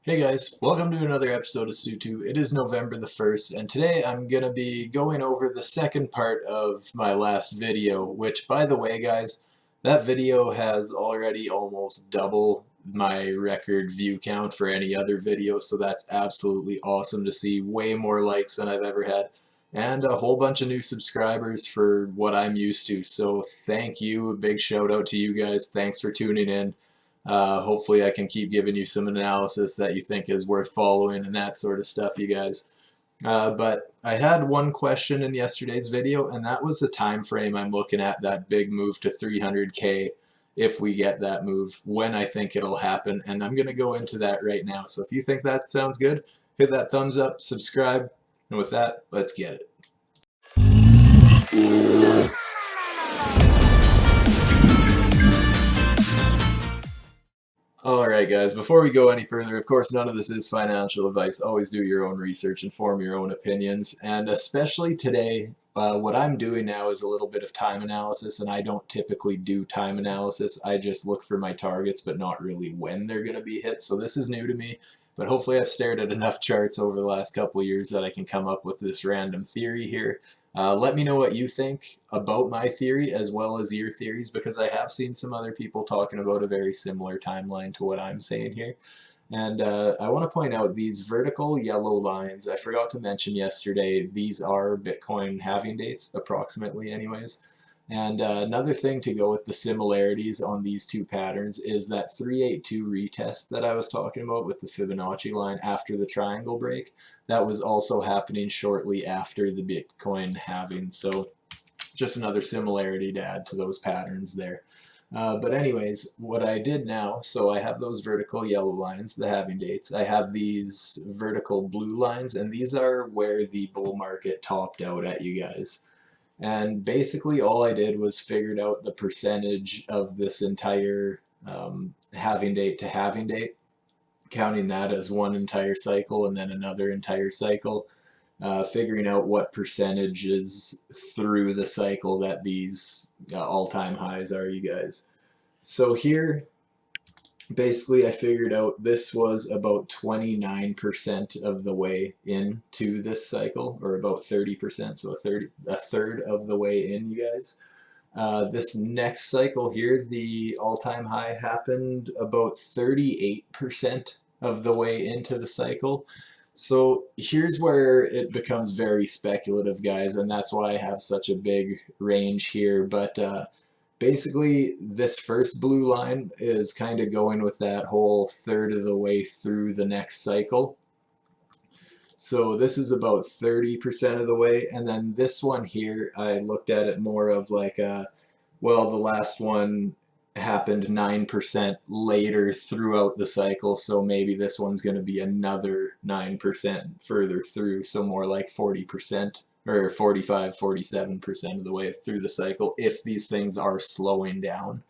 Hey guys, welcome to another episode of Sutu. It is November the 1st, and today I'm going to be going over the second part of my last video, which, by the way, guys, that video has already almost double my record view count for any other video, so that's absolutely awesome to see. Way more likes than I've ever had, and a whole bunch of new subscribers for what I'm used to, so thank you. A big shout out to you guys. Thanks for tuning in. Hopefully I can keep giving you some analysis that you think is worth following and that sort of stuff, you guys. But I had one question in yesterday's video, and that was the time frame I'm looking at that big move to 300K if we get that move, when I think it'll happen, and I'm going to go into that right now. So if you think that sounds good, hit that thumbs up, subscribe, and with that, let's get it. Alright guys, before we go any further, of course none of this is financial advice. Always do your own research and form your own opinions. And especially today, what I'm doing now is a little bit of time analysis, and I don't typically do time analysis. I just look for my targets, but not really when they're going to be hit. So this is new to me, but hopefully I've stared at enough charts over the last couple of years that I can come up with this random theory here. Let me know what you think about my theory as well as your theories, because I have seen some other people talking about a very similar timeline to what I'm saying here. And I want to point out these vertical yellow lines, I forgot to mention yesterday, these are Bitcoin halving dates, approximately anyways. And another thing to go with the similarities on these two patterns is that 382 retest that I was talking about with the Fibonacci line after the triangle break. That was also happening shortly after the Bitcoin halving. So just another similarity to add to those patterns there. But anyways, what I did now, so I have those vertical yellow lines, the halving dates. I have these vertical blue lines, and these are where the bull market topped out at, you guys. And basically all I did was figured out the percentage of this entire halving date to halving date, counting that as one entire cycle and then another entire cycle, figuring out what percentages through the cycle that these all-time highs are, you guys. So here, basically I figured out this was about 29% of the way into this cycle, or about 30%, so a third of the way in, you guys. This next cycle here, the all-time high happened about 38% of the way into the cycle. So here's where it becomes very speculative, guys, and that's why I have such a big range here. But basically, this first blue line is kind of going with that whole third of the way through the next cycle. So this is about 30% of the way, and then this one here, I looked at it more of like a, well, the last one happened 9% later throughout the cycle, so maybe this one's going to be another 9% further through, so more like 40% or 45, 47% of the way through the cycle if these things are slowing down.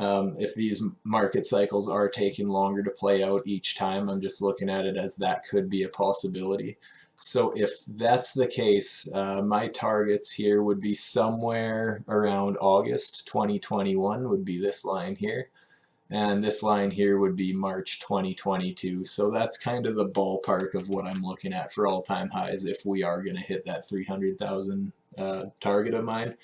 If these market cycles are taking longer to play out each time, I'm just looking at it as that could be a possibility. So if that's the case, my targets here would be somewhere around August 2021 would be this line here. And this line here would be March 2022. So that's kind of the ballpark of what I'm looking at for all-time highs if we are going to hit that 300,000 target of mine.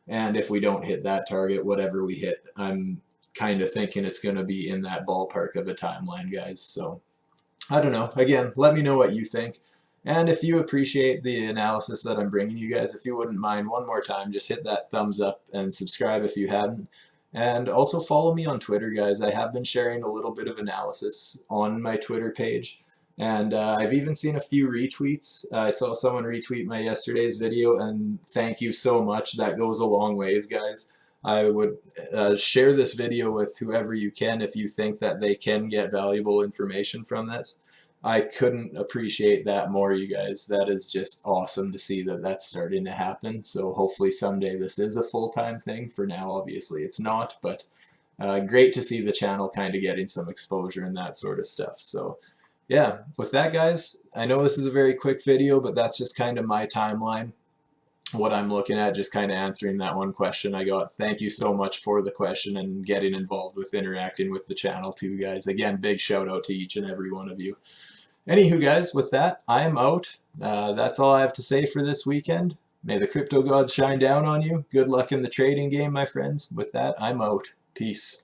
And if we don't hit that target, whatever we hit, I'm kind of thinking it's going to be in that ballpark of a timeline, guys. So I don't know. Again, let me know what you think. And if you appreciate the analysis that I'm bringing you guys, if you wouldn't mind, one more time, just hit that thumbs up and subscribe if you haven't. And also follow me on Twitter, guys. I have been sharing a little bit of analysis on my Twitter page. And I've even seen a few retweets. I saw someone retweet my yesterday's video, and thank you so much. That goes a long ways, guys. I would share this video with whoever you can if you think that they can get valuable information from this. I couldn't appreciate that more, you guys. That is just awesome to see that that's starting to happen. So hopefully someday this is a full-time thing. For now, obviously it's not, but great to see the channel kind of getting some exposure and that sort of stuff. So yeah, with that, guys, I know this is a very quick video, but that's just kind of my timeline. what I'm looking at, just kind of answering that one question I got. Thank you so much for the question and getting involved with interacting with the channel too, guys. Again, big shout out to each and every one of you. Anywho, guys, with that, I am out. That's all I have to say for this weekend. May the crypto gods shine down on you. Good luck in the trading game, my friends. With that, I'm out. Peace.